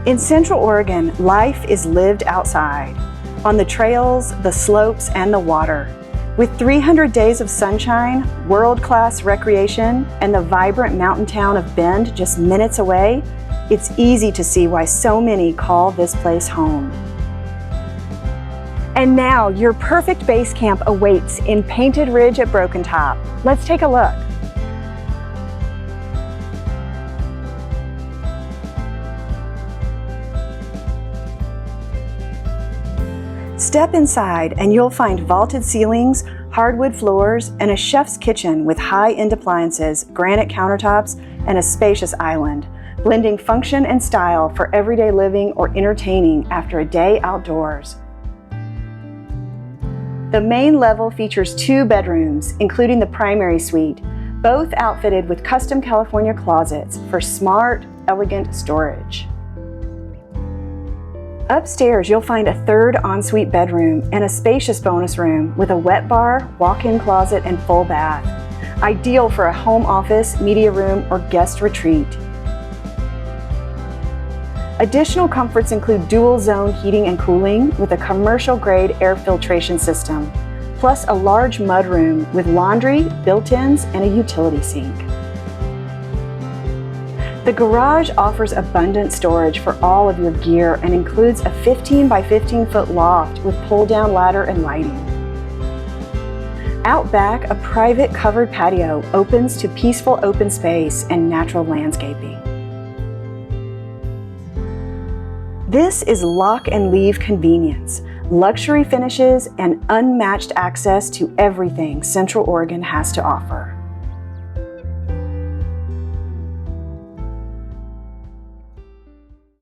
In Central Oregon, life is lived outside, on the trails, the slopes, and the water. With 300 days of sunshine, world-class recreation, and the vibrant mountain town of Bend just minutes away, it's easy to see why so many call this place home. And now, your perfect base camp awaits in Painted Ridge at Broken Top. Let's take a look. Step inside and you'll find vaulted ceilings, hardwood floors, and a chef's kitchen with high-end appliances, granite countertops, and a spacious island, blending function and style for everyday living or entertaining after a day outdoors. The main level features 2 bedrooms, including the primary suite, both outfitted with custom California closets for smart, elegant storage. Upstairs, you'll find a 3rd ensuite bedroom and a spacious bonus room with a wet bar, walk-in closet, and full bath, ideal for a home office, media room, or guest retreat. Additional comforts include dual-zone heating and cooling with a commercial-grade air filtration system, plus a large mudroom with laundry, built-ins, and a utility sink. The garage offers abundant storage for all of your gear and includes a 15 by 15 foot loft with pull-down ladder and lighting. Out back, a private covered patio opens to peaceful open space and natural landscaping. This is lock and leave convenience, luxury finishes, and unmatched access to everything Central Oregon has to offer.